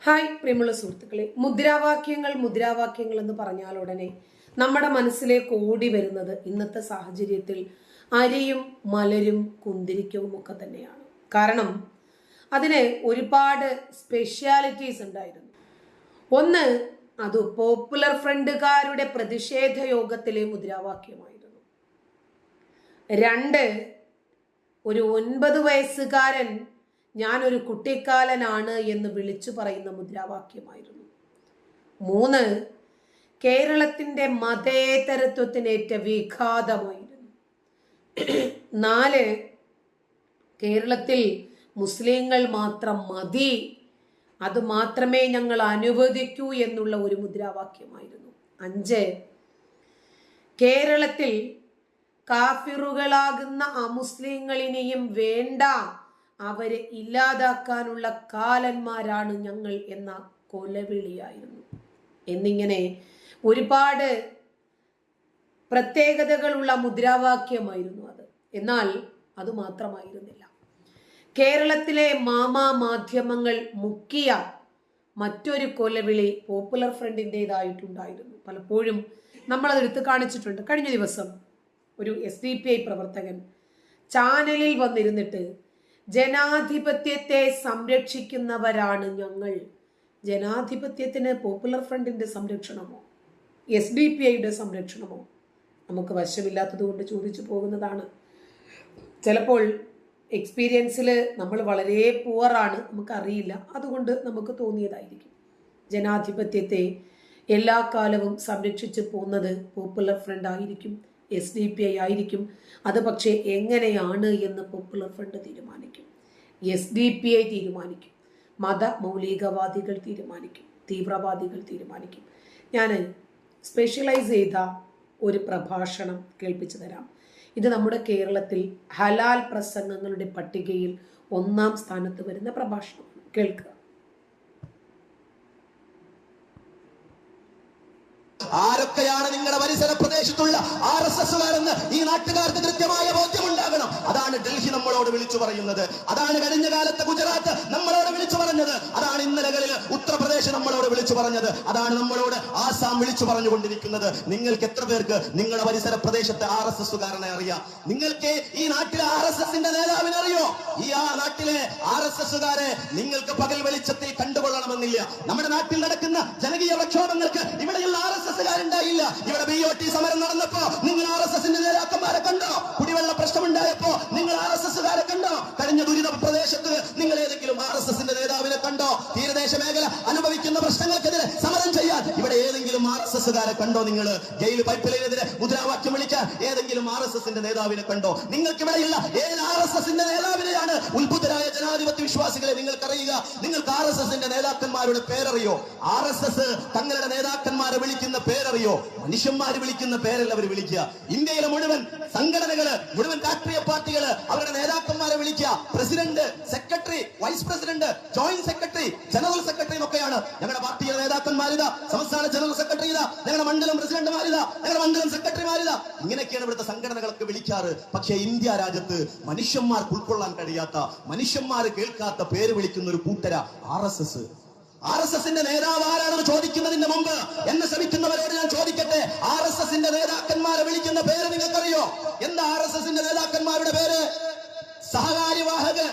Hi പ്രിയമുള്ള സുഹൃത്തുക്കളെ, മുദ്രാവാക്യങ്ങൾ എന്ന് പറഞ്ഞാൽ ഉടനെ നമ്മുടെ മനസ്സിലേക്ക് ഓടി വരുന്നത് ഇന്നത്തെ സാഹചര്യത്തിൽ അരിയും മലരും കുന്തിരിക്കവും ഒക്കെ തന്നെയാണ്. കാരണം അതിന് ഒരുപാട് സ്പെഷ്യാലിറ്റീസ് ഉണ്ടായിരുന്നു. ഒന്ന്, അത് പോപ്പുലർ ഫ്രണ്ടുകാരുടെ പ്രതിഷേധ യോഗത്തിലെ മുദ്രാവാക്യമായിരുന്നു. രണ്ട്, ഒരു 9 വയസ്സുകാരൻ ഞാനൊരു കുട്ടിക്കാലനാണ് എന്ന് വിളിച്ചു പറയുന്ന മുദ്രാവാക്യമായിരുന്നു. 3, കേരളത്തിന്റെ മതേതരത്വത്തിനേറ്റ വിഘാതമായിരുന്നു. 4, കേരളത്തിൽ മുസ്ലിങ്ങൾ മാത്രം മതി, അത് മാത്രമേ ഞങ്ങൾ അനുവദിക്കൂ എന്നുള്ള ഒരു മുദ്രാവാക്യമായിരുന്നു. 5, കേരളത്തിൽ കാഫിറുകളാകുന്ന അമുസ്ലിങ്ങളിനെയും വേണ്ട, അവരെ ഇല്ലാതാക്കാനുള്ള കാലന്മാരാണ് ഞങ്ങൾ എന്ന കൊലവിളിയായിരുന്നു. എന്നിങ്ങനെ ഒരുപാട് പ്രത്യേകതകളുള്ള മുദ്രാവാക്യമായിരുന്നു അത്. എന്നാൽ അത് മാത്രമായിരുന്നില്ല. കേരളത്തിലെ മാധ്യമങ്ങൾ മുക്കിയ മറ്റൊരു കൊലവിളി പോപ്പുലർ ഫ്രണ്ടിൻ്റെതായിട്ടുണ്ടായിരുന്നു. പലപ്പോഴും നമ്മളത് എടുത്തു കാണിച്ചിട്ടുണ്ട്. കഴിഞ്ഞ ദിവസം ഒരു SDPI പ്രവർത്തകൻ ചാനലിൽ വന്നിരുന്നിട്ട് ജനാധിപത്യത്തെ സംരക്ഷിക്കുന്നവരാണ് ഞങ്ങൾ. ജനാധിപത്യത്തിന് പോപ്പുലർ ഫ്രണ്ടിന്റെ സംരക്ഷണമോ SDPIയുടെ സംരക്ഷണമോ നമുക്ക് വശമില്ലാത്തത് കൊണ്ട് ചോദിച്ചു പോകുന്നതാണ്. ചിലപ്പോൾ എക്സ്പീരിയൻസിൽ നമ്മൾ വളരെ പുവറാണ്, നമുക്കറിയില്ല, അതുകൊണ്ട് നമുക്ക് തോന്നിയതായിരിക്കും. ജനാധിപത്യത്തെ എല്ലാ കാലവും സംരക്ഷിച്ചു പോകുന്നത് പോപ്പുലർ ഫ്രണ്ട് ആയിരിക്കും, SDPI ആയിരിക്കും. അത് പക്ഷേ എങ്ങനെയാണ് എന്ന് പോപ്പുലർ ഫ്രണ്ട് തീരുമാനിക്കും, SDPI തീരുമാനിക്കും, മൗലികവാദികൾ തീരുമാനിക്കും, തീവ്രവാദികൾ തീരുമാനിക്കും. ഞാൻ സ്പെഷ്യലൈസ് ചെയ്ത ഒരു പ്രഭാഷണം കേൾപ്പിച്ചു തരാം. ഇത് നമ്മുടെ കേരളത്തിൽ ഹലാൽ പ്രസംഗങ്ങളുടെ പട്ടികയിൽ 1-ാം സ്ഥാനത്ത് വരുന്ന പ്രഭാഷണമാണ്. കേൾക്കുക. ആരൊക്കെയാണ് നിങ്ങളുടെ പരിസര പ്രദേശത്തുള്ള RSSകാരെന്ന് ഈ നാട്ടുകാർക്ക് കൃത്യമായ ബോധ്യമുണ്ടാകണം. അതാണ് ഡൽഹി നമ്മളോട് വിളിച്ചു പറയുന്നത്, അതാണ് കഴിഞ്ഞ കാലത്ത് ഗുജറാത്ത് നമ്മളോട് വിളിച്ചു പറഞ്ഞത്, അതാണ് ഇന്നലകളിൽ ഉത്തർപ്രദേശ് നമ്മളോട് വിളിച്ചു പറഞ്ഞത്, അതാണ് നമ്മളോട് ആസാം വിളിച്ചു പറഞ്ഞുകൊണ്ടിരിക്കുന്നത്. നിങ്ങൾക്ക് എത്ര പേർക്ക് നിങ്ങളുടെ പരിസര പ്രദേശത്തെ RSSകാരനെ അറിയാം? നിങ്ങൾക്ക് ഈ നാട്ടിലെ RSSന്റെ നേതാവിനെ അറിയോ? ഈ നാട്ടിലെ RSSകാരെ നിങ്ങൾക്ക് പകൽ വെളിച്ചത്തിൽ കണ്ടുകൊള്ളണമെന്നില്ല. നമ്മുടെ നാട്ടിൽ നടക്കുന്ന ജനകീയ പ്രക്ഷോഭങ്ങൾക്ക് ഇവിടെയുള്ള RSSകാരുണ്ടായില്ല. ഇവിടെ BOT സമരം നടന്നപ്പോ നിങ്ങൾ RSSന്റെ നേതാക്കന്മാരെ കണ്ടോ? കുടിവെള്ള പ്രശ്നമുണ്ടായപ്പോ നിങ്ങൾ RSSകാരെ കണ്ടോ? കഴിഞ്ഞ ദുരിത പ്രദേശത്ത് നിങ്ങൾ ഏതെങ്കിലും RSSന്റെ നേതാവിനെ കണ്ടോ? തീരദേശ മേഖല അനുഭവിക്കുന്ന പ്രശ്നങ്ങൾക്കെതിരെ സമരം ചെയ്യാൻ ഇവിടെ ഏതെങ്കിലും RSSകാരെ കണ്ടോ? നിങ്ങൾ ജയിൽ പൈപ്പ് ലൈനെതിരെ മുദ്രാവാക്യം വിളിക്കാൻ ഏതെങ്കിലും RSSന്റെ നേതാവിനെ കണ്ടോ? നിങ്ങൾക്ക് ഇവിടെയുള്ള ഏത് RSSന്റെ നേതാവിനെയാണ്? ഉത്ബുദ്ധരായ ജനാധിപത്യ വിശ്വാസികളെ നിങ്ങൾക്കറിയുക, നിങ്ങൾക്ക് RSSന്റെ നേതാക്കന്മാരുടെ പേരറിയോ? RSS തങ്ങളുടെ നേതാക്കന്മാരെ വിളിക്കുന്ന പേരറിയോ? മനുഷ്യന്മാര് വിളിക്കുന്ന പേരല്ല അവർ വിളിക്കുക. ഇന്ത്യയിലെ മുഴുവൻ സംഘടനകള്, മുഴുവൻ രാഷ്ട്രീയ പാർട്ടികള് അവരുടെ നേതാക്കന്മാരെ വിളിക്കുക president, secretary, vice president, joint secretary, general secretary എന്നൊക്കെയാണ്. ഞങ്ങളുടെ പാർട്ടിയുടെ നേതാക്കന്മാരിതാ, സംസ്ഥാന ജനറൽ സെക്രട്ടറി ഇതാ, ഞങ്ങളുടെ മണ്ഡലം പ്രസിഡന്റുമാരിതാ, ഞങ്ങളുടെ മണ്ഡലം സെക്രട്ടറിമാരിതാ, ഇങ്ങനെയൊക്കെയാണ് ഇവിടുത്തെ സംഘടനകളൊക്കെ വിളിക്കാറ്. പക്ഷേ ഇന്ത്യ രാജ്യത്ത് മനുഷ്യന്മാർക്ക് ഉൾക്കൊള്ളാൻ കഴിയാത്ത, മനുഷ്യന്മാര് കേൾക്കാത്ത പേര് വിളിക്കുന്ന ഒരു കൂട്ടര RSSന്റെ നേതാവ് ആരാണെന്ന് ചോദിക്കുന്നതിന് മുമ്പ് എന്നെ ശ്രമിക്കുന്നവരോട് ഞാൻ ചോദിക്കട്ടെ, RSSന്റെ നേതാക്കന്മാരെ വിളിക്കുന്ന പേര് നിങ്ങൾക്കറിയോ? എന്താ RSSന്റെ നേതാക്കന്മാരുടെ പേര്? സഹകാര്യവാഹക്,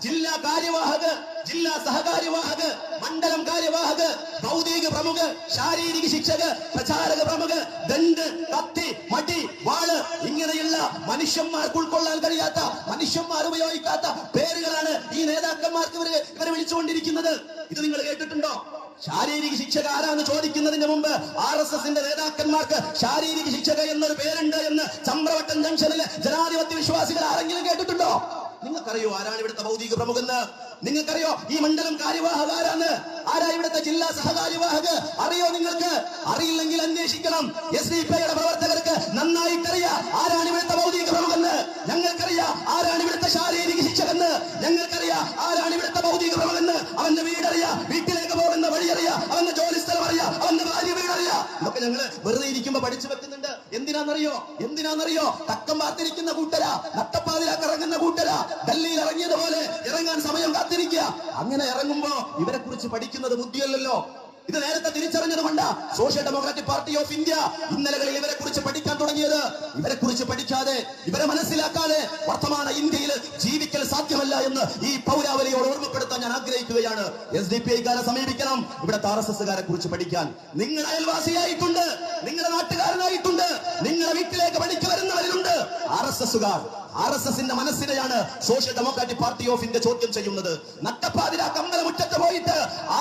ജില്ലാ കാര്യവാഹക്, ജില്ലാ സഹകാര്യവാഹക്, മണ്ഡലം കാര്യവാഹക്, ഭൗതിക പ്രമുഖ്, ശാരീരിക ശിക്ഷക്, പ്രചാരക പ്രമുഖ്, ദണ്ഡ്, കത്തി, മടി, വാള്, ഇങ്ങനെയുള്ള മനുഷ്യന്മാർക്ക് ഉൾക്കൊള്ളാൻ കഴിയാത്ത, മനുഷ്യന്മാർ ഉപയോഗിക്കാത്ത പേരുകളാണ് ഈ നേതാക്കന്മാർക്ക് ഇവരെ വിളിച്ചുകൊണ്ടിരിക്കുന്നത്. ഇത് നിങ്ങൾ കേട്ടിട്ടുണ്ടോ? ശാരീരിക ശിക്ഷക ആരാന്ന് ചോദിക്കുന്നതിന് മുമ്പ് RSSന്റെ നേതാക്കന്മാർക്ക് ശാരീരിക ശിക്ഷക എന്നൊരു പേരുണ്ട് എന്ന് ചമ്രവട്ടം ജംഗ്ഷനിലെ ജനാധിപത്യ വിശ്വാസികൾ ആരെങ്കിലും കേട്ടിട്ടുണ്ടോ? നിങ്ങൾക്കറിയോ ആരാണ് ഇവിടുത്തെ ഭൗതിക പ്രമുഖെന്ന്? നിങ്ങൾക്കറിയോ ഈ മണ്ഡലം കാര്യവാഹക് ആരാണ്? ആരാ ഇവിടുത്തെ ജില്ലാ സഹകാര്യവാഹക്? അറിയോ നിങ്ങൾക്ക്? അറിയില്ലെങ്കിൽ അന്വേഷിക്കണം. SDPIയുടെ പ്രവർത്തകർക്ക് നന്നായിട്ടറിയാം ആരാണ് ഇവിടുത്തെ ഭൗതിക പ്രമുഖെന്ന്. ഞങ്ങൾക്കറിയാം ആരാണ് ഇവിടുത്തെ ശാരീരിക ശിക്ഷകെന്ന്. ഞങ്ങൾക്കറിയാം ആരാണ് ഇവിടുത്തെ ഭൗതിക പ്രമുഖെന്ന്. അവന്റെ വീടറിയാം, വീട്ടിലേക്ക് പോകുന്ന വഴിയറിയാം, അവന്റെ ജോലി സ്ഥലം അറിയാം, അവന്റെ ഭാര്യ വീടറിയാം. ഇതൊക്കെ ഞങ്ങള് വെറുതെ ഇരിക്കുമ്പോ പഠിച്ചു വെക്കുന്നുണ്ട്. എന്തിനാന്നറിയോ തക്കം പാർത്തിരിക്കുന്ന കൂട്ടരാ, നട്ടപ്പാതിരാക്ക് ഇറങ്ങുന്ന കൂട്ടരാ, ഡൽഹിയിൽ ഇറങ്ങിയതുപോലെ ഇറങ്ങാൻ സമയം കാത്തിരിക്കുക. അങ്ങനെ ഇറങ്ങുമ്പോ ഇവരെ കുറിച്ച് പഠിക്കുന്നത് ബുദ്ധിയല്ലല്ലോ. ഇത് നേരത്തെ തിരിച്ചറിഞ്ഞതുകൊണ്ടാ സോഷ്യൽ ഡെമോക്രാറ്റിക് പാർട്ടി ഓഫ് ഇന്ത്യ ഇന്നലകളിൽ ഇവരെ കുറിച്ച് പഠിക്കാൻ തുടങ്ങിയത്. ഇവരെ കുറിച്ച് പഠിക്കാതെ, ഇവരെ മനസ്സിലാക്കാതെ വർത്തമാന ഇന്ത്യയിൽ ജീവിക്കൽ സാധ്യമല്ല എന്ന് ഈ പൗരാവലിയോട് ഓർമ്മപ്പെടുത്താൻ ഞാൻ ആഗ്രഹിക്കുകയാണ്. SDPI-കാരെ സമീപിക്കണം, ഇവിടുത്തെ RSS-കാരെ കുറിച്ച് പഠിക്കാൻ. നിങ്ങൾ അയൽവാസിയായിട്ടുണ്ട്, നിങ്ങളുടെ നാട്ടുകാരനായിട്ടുണ്ട്, നിങ്ങളുടെ വീട്ടിലേക്ക് പണിക്ക് വരുന്നവരിലുണ്ട് RSS-കാർ. RSS-ന്റെ മനസ്സിനെയാണ് സോഷ്യൽ ഡെമോക്രാറ്റിക് പാർട്ടി ഓഫ് ഇന്ത്യ ചോദ്യം ചെയ്യുന്നത്. നട്ടപ്പാതിരാ കമ്പലമുറ്റത്ത് പോയിട്ട്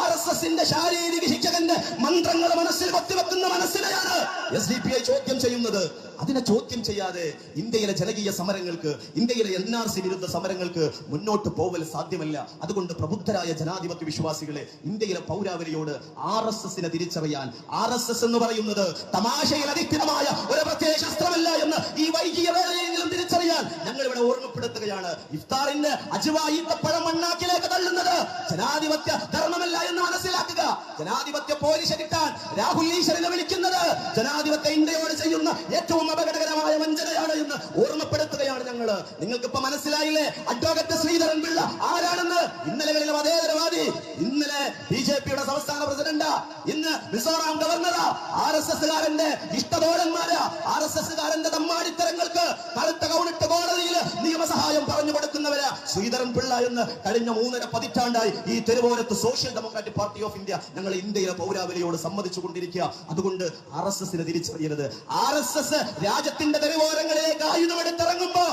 RSS-ന്റെ ശാരീരിക ശിക്ഷകന്റെ മന്ത്രങ്ങൾ മനസ്സിൽ കൊത്തിവെക്കുന്ന മനസ്സിനെയാണ് SDPI ചോദ്യം ചെയ്യുന്നത്. അതിനെ ചോദ്യം ചെയ്യാതെ ഇന്ത്യയിലെ ജനകീയ സമരങ്ങൾക്ക്, ഇന്ത്യയിലെ NRC വിരുദ്ധ സമരങ്ങൾക്ക് മുന്നോട്ട് പോവൽ സാധ്യമല്ല. അതുകൊണ്ട് പ്രബുദ്ധരായ ജനാധിപത്യ വിശ്വാസികളെ, ഇന്ത്യയിലെ പൗരാവലിയോട് RSS-നെ തിരിച്ചറിയാൻ, RSS എന്ന് പറയുന്നത് തമാശയിൽ അധിഷ്ഠിതമായ ഒരു പ്രത്യേക ശാസ്ത്രമല്ല എന്ന് ഈ വൈകിയ വേളയെങ്കിലും തിരിച്ചറിയാൻ ഞങ്ങൾ ഇവിടെ ഓർമ്മപ്പെടുത്തുകയാണ്. ഇഫ്താറിന്റെ അജുവ ഈത്തപ്പഴം മണ്ണാക്കിലേക്ക് തള്ളുന്നത് ജനാധിപത്യ ധർമ്മമല്ല എന്ന് മനസ്സിലാക്കുക. ജനാധിപത്യ പോലീശ കിട്ടാൻ രാഹുൽ ഈശ്വരനെ വിളിക്കുന്നത് ജനാധിപത്യ ഇന്ത്യയോട് ചെയ്യുന്ന ഏറ്റവും അപകടകരമായ വഞ്ചനയാണ് എന്ന് ഓർമ്മപ്പെടുത്തുകയാണ് ഞങ്ങള്. നിങ്ങൾക്കിപ്പോ മനസ്സിലായില്ലേ അഡ്വക്കേറ്റ് ശ്രീധരൻ പിള്ള ആരാണെന്ന്? ഇന്നലകളിലെ മതേതരവാദി, ഇന്നലെ BJP-യുടെ സംസ്ഥാന പ്രസിഡന്റ്, ഇന്ന് മിസോറാം ഗവർണറാ, RSS-കാരന്റെ ഇഷ്ടതോഴന്മാരാ, RSS-കാരന്റെ തമ്മാടിത്തരങ്ങൾക്ക് കറുത്ത കൗണിട്ട് കോടതിയിൽ നിയമസഹായം പറഞ്ഞു കൊടുക്കുന്നവരാ ശ്രീധരൻ പിള്ള എന്ന്. കഴിഞ്ഞ 3.5 പതിറ്റാണ്ടായി ഈ തെരുവോരത്ത് സോഷ്യൽ ഡെമോക്രാറ്റിക് പാർട്ടി ഓഫ് ഇന്ത്യ ഞങ്ങൾ ഇന്ത്യയിലെ പൗരാവലിയോട് സമ്മതിച്ചു കൊണ്ടിരിക്കുക. അതുകൊണ്ട് RSS-നെ തിരിച്ചറിയരുത്. RSS രാജ്യത്തിന്റെ തെരുവോരങ്ങളിലേക്ക് ആയുധമെടുത്തിറങ്ങുമ്പോ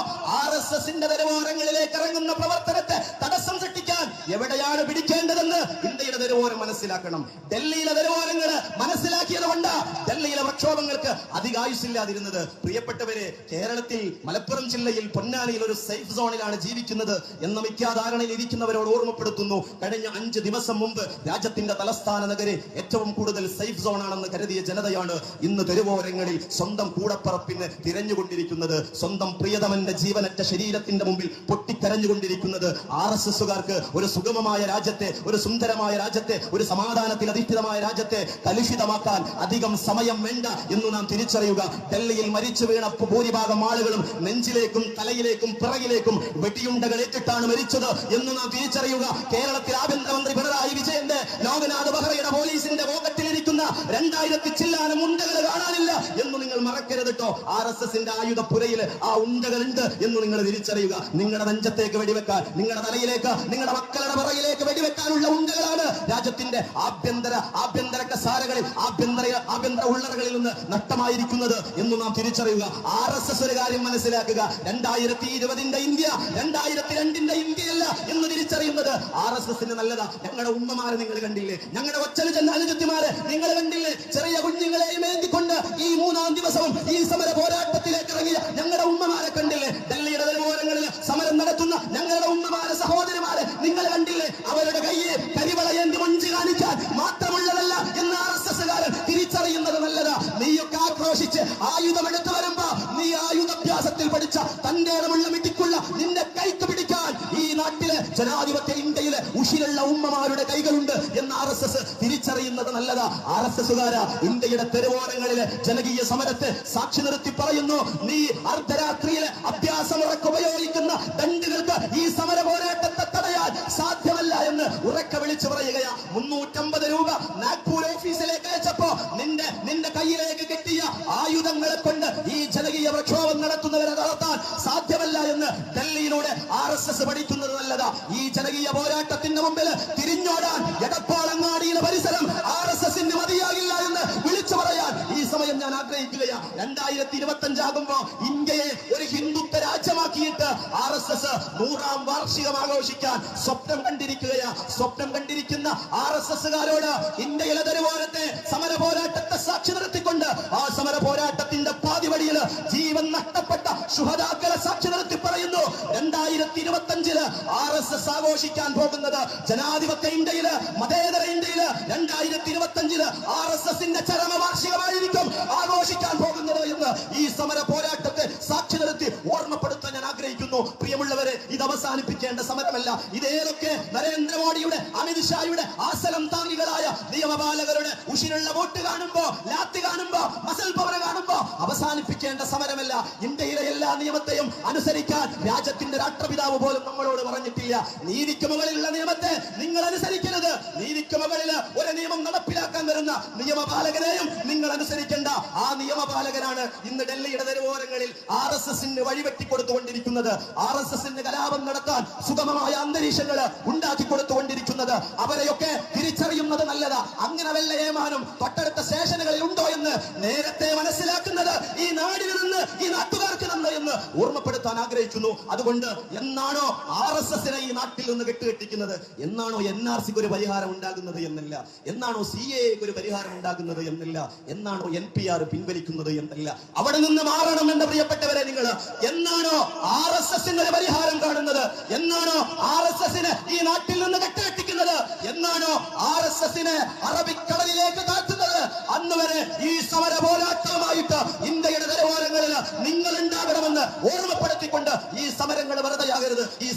RSS-ന്റെ തെരുവോരങ്ങളിലേക്ക് ഇറങ്ങുന്ന പ്രവർത്തനത്തെ തടസ്സം സൃഷ്ടിക്കാൻ എവിടെയാണ് പിടിക്കേണ്ടതെന്ന് ഇന്ത്യയുടെ തെരുവോരം മനസ്സിലാക്കണം. ഡൽഹിയിലെ തെരുവോരങ്ങള് മനസ്സിലാക്കിയത് കൊണ്ട് ഡൽഹിയിലെ പ്രക്ഷോഭങ്ങൾക്ക് അധികായുസില്ലാതിരുന്നത്. പ്രിയപ്പെട്ടവരെ, കേരളത്തിൽ മലപ്പുറം ജില്ലയിൽ പൊന്നാനിയിൽ ഒരു സേഫ് സോണിലാണ് ജീവിക്കുന്നത് എന്ന മിഥ്യാധാരണയിൽ ഇരിക്കുന്നവരോട് ഓർമ്മപ്പെടുത്തുന്നു. കഴിഞ്ഞ 5 ദിവസം മുമ്പ് രാജ്യത്തിന്റെ തലസ്ഥാന നഗരി ഏറ്റവും കൂടുതൽ സേഫ് സോൺ ആണെന്ന് കരുതിയ ജനതയാണ് ഇന്ന് തെരുവോരങ്ങളിൽ സ്വന്തം കൂടപ്പറപ്പിന് തിരഞ്ഞുകൊണ്ടിരിക്കുന്നത്. സ്വന്തം പ്രിയതമന്റെ ജീവനറ്റ ശരീരത്തിന്റെ മുമ്പിൽ പൊട്ടിക്കരഞ്ഞുകൊണ്ടിരിക്കുന്നത്. RSS-കാർക്ക് ഒരു സുഗമമായ രാജ്യത്തെ, ഒരു സുന്ദരമായ രാജ്യത്തെ, ഒരു സമാധാനത്തിൽ അധിഷ്ഠിതമായ രാജ്യത്തെ കലുഷിതമാക്കാൻ അധികം സമയം വേണ്ട എന്ന് നാം തിരിച്ചറിയുക. ഡൽഹിയിൽ മരിച്ചു വീണ ഭൂരിഭാഗം ആളുകളും നെഞ്ചിലേക്കും തലയിലേക്കും പിറകിലേക്കും വെടിയുണ്ടകൾ ഏറ്റിട്ടാണ് മരിച്ചത് എന്ന് നാം തിരിച്ചറിയുക. കേരളത്തിൽ ആഭ്യന്തരമന്ത്രി പിണറായി വിജയന്റെ ലോകനാഥ് ബെഹ്റയുടെ പോലീസിന്റെ പോക്കറ്റിലിരിക്കുന്ന 2000 ചില്ലാനം ഉണ്ടകൾ കാണാനില്ല എന്ന് നിങ്ങൾ മറക്കരുത് കേട്ടോ. RSS-ന്റെ ആയുധപ്പുരയിൽ ആ ഉണ്ടകളുണ്ട് എന്ന് നിങ്ങൾ തിരിച്ചറിയുക. നിങ്ങളുടെ നെഞ്ചത്തേക്ക് വെടിവെക്കാൻ, നിങ്ങളുടെ തലയിലേക്ക്, നിങ്ങളുടെ മക്കളുടെ പിറകിലേക്ക് വെടിവെക്കാനുള്ള ഉണ്ടകളാണ് രാജ്യത്തിന്റെ ആഭ്യന്തര കസാരകളിൽ, ആഭ്യന്തര ഉള്ളറകളിൽ നിന്ന് നഷ്ടമായിരിക്കുന്നത് എന്ന് നാം തിരിച്ചറിയുക. RSS ഒരു കാര്യം മനസ്സിലാക്കുക, 2020-ന്റെ ഇന്ത്യ 2002-ന്റെ ഇന്ത്യയല്ല എന്ന് തിരിച്ചറിയുന്നത് RSS-ന് നല്ലതാ. ഞങ്ങളുടെ ഉമ്മമാരെ നിങ്ങൾ കണ്ടില്ലേ? ഞങ്ങളുടെ ഒച്ചല് ചെന്ന അനുജത്തിമാരെ നിങ്ങൾ കണ്ടില്ലേ? ചെറിയ കുഞ്ഞുങ്ങളെയും ഏന്തിക്കൊണ്ട് ഈ 3-ാം ദിവസവും ഈ സമര പോരാട്ടത്തിലേക്ക് ഇറങ്ങിയ ഞങ്ങളുടെ ഉമ്മമാരെ കണ്ടില്ലേ? ഡൽഹിയുടെ തെരുവോരങ്ങളിൽ സമരം നടത്തുന്ന ഞങ്ങളുടെ ഉമ്മമാരെ, സഹോദരിമാരെ നിങ്ങൾ കണ്ടില്ലേ? അവരുടെ കയ്യെ കരിവളയേന്തി മൊഞ്ചി കാണിക്കാൻ മാത്രമുള്ളതല്ല എന്ന് RSS-കാരൻ തിരിച്ചറിയുന്നത് നല്ലതാ. നീയൊക്കെ ആക്രോശിച്ച് ആയുധമെടുത്തു വരുമ്പോ നീ ആയുധാഭ്യാസത്തിൽ പഠിച്ച തന്റെ ഇടമുള്ള മിടിക്കുള്ള നിന്റെ കൈക്ക് പിടിക്കാൻ ഈ നാട്ടിലെ ജനാധിപത്യ ഇന്ത്യയിലെ ഉഷിലുള്ള ഉമ്മമാരുടെ കൈകളുണ്ട് എന്ന് RSS തിരിച്ചറിയുന്നത് നല്ലതാ. RSS-കാരാ ഇന്ത്യയുടെ തെരുവോരങ്ങളിലെ ജനകീയ സമരത്തെ സാക്ഷി നിർത്തി പറയുന്നു, നീ അർദ്ധരാത്രിയിലെ അഭ്യാസമുറക്ക് ഉപയോഗിക്കുന്ന ദണ്ഡുകൾക്ക് ഈ സമര പോരാട്ടത്തെ തടയാൻ സാധ്യമല്ല എന്ന് ഉറക്കെ വിളിച്ചു പറയുകയാ. 350 രൂപ നാഗ്പൂർ ഓഫീസിലേക്ക് അയച്ചപ്പോ നിന്റെ കയ്യിലേക്ക് കിട്ടിയ ആയുധങ്ങളെ കൊണ്ട് ഈ ജനകീയ പ്രക്ഷോഭം നടത്തുന്നവരെ നടത്താൻ സാധ്യമല്ല എന്ന് ഡൽഹിയിലൂടെ RSS പഠിക്കുന്നത് നല്ലതാ. ഈ ജനകീയ പോരാട്ടത്തിന്റെ മുമ്പിൽ തിരിഞ്ഞോടാൻ എടപ്പാളങ്ങാടിയിലെ പരിസരം RSS-ന് മതിയാകില്ല എന്ന് വിളിച്ചു പറയാൻ ഈ സമയം ഞാൻ ആഗ്രഹിക്കുകയാ. 2025 ആകുമ്പോ ഇന്ത്യയെ ഒരു ഹിന്ദുത്വ രാജ്യമാക്കിയിട്ട് RSS 100-ാം വാർഷികം ആഘോഷിക്കാൻ സ്വപ്നം കണ്ടിരിക്കുകയാ. സ്വപ്നം കണ്ടിരിക്കുന്ന RSS-കാരോട് ഇന്ത്യയിലെ തെരുവോരത്തെ സമര പോരാട്ടത്തെ സാക്ഷി നിർത്തിക്കൊണ്ട് ആ സമര പോരാട്ടത്തിന്റെ പാതിവടിയിൽ ജീവൻ നഷ്ടപ്പെട്ട ശുഹദാക്കളെ സാക്ഷി നിർത്തി പറയുന്നു, 2025 RSS ആഘോഷിക്കാൻ പോകുന്നത് ജനാധിപത്യ ഇന്ത്യയില്, മതേതര ഇന്ത്യയില് 2025 RSS-ന്റെ ചരമവാർഷികമായിരിക്കും ആഘോഷിക്കാൻ പോകുന്നത് എന്ന് ഈ സമര പോരാട്ടത്തെ സാക്ഷി നിർത്തി ഓർമ്മപ്പെടുത്താൻ ഞാൻ ആഗ്രഹിക്കുന്നു. പ്രിയമുള്ളവരെ, ഇത് അവസാനിപ്പിക്കേണ്ട സമരമല്ല. ഇതേതൊക്കെ നരേന്ദ്രമോദിയുടെ, അമിത്ഷായുടെ ആസനം താങ്ങികളായ നിയമപാലകരുടെ ഉഷിലുള്ള വോട്ട് കാണുമ്പോ, ലാത്തി കാണുമ്പോ, മസൽ പവർ കാണുമ്പോ അവസാനം അവസാനിപ്പിക്കേണ്ട സമരമല്ല. ഇന്ത്യയിലെ എല്ലാ നിയമത്തെയും അനുസരിക്കാൻ രാജ്യത്തിന്റെ രാഷ്ട്രപിതാവ് പോലും നമ്മളോട് പറഞ്ഞിട്ടില്ല. നീതിക്ക് മുകളിലുള്ള നിയമത്തെ നിങ്ങൾ അനുസരിക്കരുത്. നീതിക്ക് മുകളിൽ ഒരു നിയമം നടപ്പിലാക്കാൻ വരുന്ന നിയമപാലകനെയും നിങ്ങൾ അനുസരിക്കേണ്ട. ആ നിയമപാലകനാണ് ഇന്ന് ഡൽഹിയുടെ തെരുവോരങ്ങളിൽ RSSന് വഴിവെട്ടിക്കൊടുത്തുകൊണ്ടിരിക്കുന്നത്. RSSന് കലാപം നടത്താൻ സുഗമമായ അന്തരീക്ഷങ്ങൾ ഉണ്ടാക്കി കൊടുത്തുകൊണ്ടിരിക്കുന്നത്. അവരെയൊക്കെ തിരിച്ചറിയുന്നത് നല്ലതാ. അങ്ങനെ വല്ല ഏമാനും തൊട്ടടുത്ത സ്റ്റേഷനുകളിൽ ഉണ്ടോ എന്ന് നേരത്തെ മനസ്സിലാക്കുന്നത് ഈ നാടിൽ നിന്ന്, ഈ നാട്ടുകാർക്ക് നിന്ന് എന്ന് ഓർമ്മപ്പെടുത്താൻ ആഗ്രഹിക്കുന്നു. അതുകൊണ്ട് എന്നാണോ RSSനെ ഈ നാട്ടിൽ നിന്ന് കെട്ടുകെട്ടിക്കുന്നത്, എന്നാണോ NRCക്ക് ഒരു പരിഹാരം ഉണ്ടാകുന്നത് എന്നല്ല, എന്നാണോ CAAക്ക് ഒരു പരിഹാരം ഉണ്ടാകുന്നത് എന്നല്ല, എന്നാണോ NPR പിൻവലിക്കുന്നത് എന്നല്ല, അവിടെ നിന്ന് മാറണം എന്റെ പ്രിയപ്പെട്ടവരെ നിങ്ങൾ. എന്നാണോ RSSന് ഒരു പരിഹാരം കാണുന്നത്, എന്നാണോ RSSന് ഈ നാട്ടിൽ നിന്ന് കെട്ടുകെട്ടിക്കുന്നത്, എന്നാണോ RSSനെ അറബിക്കടലിലേക്ക് താഴ്ത്തുന്നത്, അന്ന് വരെ ഈ സമര പോരാട്ടമായിട്ട് ഇന്ത്യയുടെ തെരുവോരങ്ങളിൽ നിങ്ങൾ ഉണ്ടാകണമെന്ന് ഓർമ്മപ്പെടുത്തിക്കൊണ്ട് ഈ സമരങ്ങൾ വെറുതെയാകരുത്. ഈ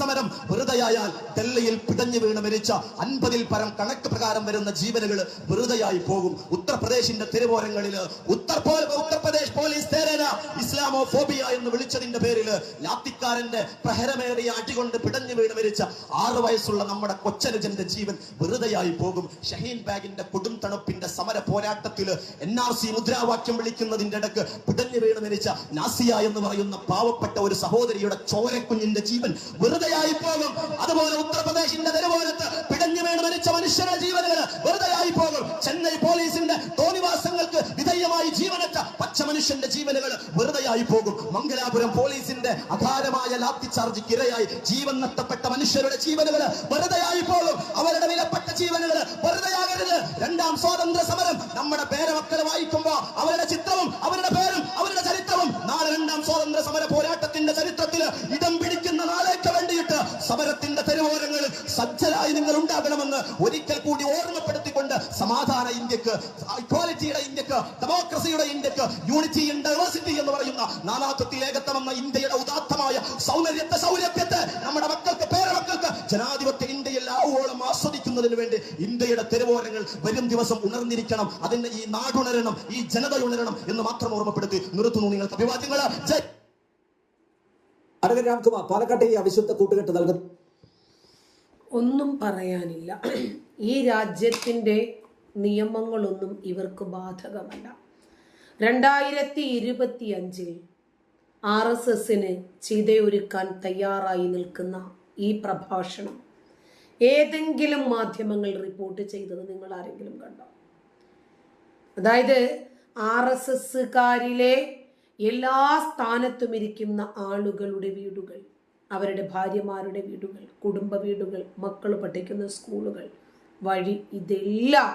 സമരം വെറുതെയായാൽ ഡൽഹിയിൽ പിടഞ്ഞു വീണ് മരിച്ച 50-ൽ പരം കണക്ക് പ്രകാരം വരുന്ന ജീവനുകൾ വെറുതെയായി പോകും. ഉത്തർപ്രദേശിന്റെ തെരുവോരങ്ങളിൽ ഉത്തർപ്രദേശ് പോലീസ് സേന ഇസ്ലാമോഫോബിയ എന്ന് വിളിച്ചതിന്റെ പേരിൽ ലാത്തിക്കാരന്റെ പ്രഹരമേറിയ അടികൊണ്ട് പിടഞ്ഞു വീണ് മരിച്ച 6 വയസ്സുള്ള നമ്മുടെ കൊച്ചനുജന്റെ ജീവൻ വെറുതെയായി പോകും. ഷഹീൻ ബാഗിന്റെ കൊടും തണുപ്പിന്റെ സമര പോരാട്ടത്തിൽ NRC മുദ്രാവാക്യം വിളിക്കുന്നതിന്റെ ഇടക്ക് പിടഞ്ഞു വീണ് മരിച്ച നാസിയ എന്ന് പറയുന്ന പാവപ്പെട്ട ഒരു സഹോദരിയുടെ ചോരക്കുഞ്ഞിന്റെ ജീവൻ വെറുതെയായി പോകും. അതുപോലെ ഉത്തർപ്രദേശിന്റെ തെരുവോരത്ത് പിടഞ്ഞു വീണ് മരിച്ച മനുഷ്യരുടെ ജീവനുകൾ വെറുതെയായി പോകും. ചെന്നൈ പോലീസിന്റെ തോന്നിവാസങ്ങൾക്ക് വിധേയമായി ജീവനറ്റ പച്ച മനുഷ്യന്റെ ജീവനുകൾ വെറുതെയായി പോകും. മംഗലാപുരം പോലീസിന്റെ അകാരമായ ലാത്തി ചാർജിക്ക് ഇരയായി ജീവൻ നഷ്ടപ്പെട്ട മനുഷ്യരുടെ ജീവനുകൾ വെറുതെയായി പോകും. അവരുടെ വിലപ്പെട്ട ജീവനുകൾ വെറുതെയാകരുത്. രണ്ടാം സ്വാതന്ത്ര്യ സമരം നമ്മുടെ പേരമക്കൾ വായിക്കുമ്പോ അവരുടെ ചിത്രവും അവരുടെ പേരും അവരുടെ ചരിത്രവും നാളെ രണ്ടാം സ്വാതന്ത്ര്യ സമര പോരാട്ടത്തിന്റെ ചരിത്രത്തിൽ ഇടം പിടിക്കുന്ന നാളേക്ക് വേണ്ടിയിട്ട് സമരത്തിന്റെ തെരുവോരങ്ങളിൽ സജ്ജരായി നിങ്ങൾ ഉണ്ടാകണമെന്ന് ഒരിക്കൽ കൂടി ഓർമ്മപ്പെടുത്തിക്കൊണ്ട് സമാധാന ഇന്ത്യക്ക്, ഇക്വാലിറ്റിയുടെ ഇന്ത്യക്ക്, ഡെമോക്രസിയുടെ ഇന്ത്യക്ക്, യൂണിറ്റി ഇൻ ഡൈവേഴ്സിറ്റി എന്ന് പറയുന്ന നാനാത്വത്തിൽ ഏകത്വം എന്ന ഇന്ത്യയുടെ ഉദാത്തമായ സൗരഭ്യത്തെ നമ്മുടെ മക്കൾക്ക്, പേരമക്കൾക്ക് ജനാധിപത്യ ഇന്ത്യയിൽ ആവോളം ആസ്വദിക്കുന്നതിന് വേണ്ടി ഇന്ത്യയുടെ തെരുവോരങ്ങൾ വരും ദിവസം ഉണർന്നിരിക്കണം. അതിന്റെ ഈ നാടുണരണം, ഈ ജനത ഉണരണം എന്ന് മാത്രം ഓർമ്മപ്പെടുത്തി നിർത്തുന്നു. നിങ്ങൾക്ക് അഭിവാദ്യങ്ങൾ. അഡ്വക്കേറ്റ് രാംകുമാർ, പാലക്കാട്ടെ ഈ അവിശുദ്ധ കൂട്ടുകെട്ട് നൽകും. ഒന്നും പറയാനില്ല. ഈ രാജ്യത്തിൻ്റെ നിയമങ്ങളൊന്നും ഇവർക്ക് ബാധകമല്ല. 2025 RSSന് ചിതയൊരുക്കാൻ തയ്യാറായി നിൽക്കുന്ന ഈ പ്രഭാഷണം ഏതെങ്കിലും മാധ്യമങ്ങൾ റിപ്പോർട്ട് ചെയ്തത് നിങ്ങൾ ആരെങ്കിലും കണ്ടോ? അതായത് RSSകാരിലെ എല്ലാ സ്ഥാനത്തും ഇരിക്കുന്ന ആളുകളുടെ വീടുകൾ, അവരുടെ ഭാര്യമാരുടെ വീടുകൾ, കുടുംബ വീടുകൾ, മക്കൾ പഠിക്കുന്ന സ്കൂളുകൾ വഴി ഇതെല്ലാം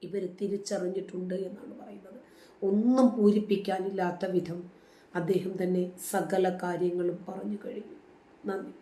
ഇവർ തിരിച്ചറിഞ്ഞിട്ടുണ്ട് എന്നാണ് പറയുന്നത്. ഒന്നും പൂരിപ്പിക്കാനില്ലാത്ത വിധം അദ്ദേഹം തന്നെ സകല കാര്യങ്ങളും പറഞ്ഞു കഴിഞ്ഞു. നന്ദി.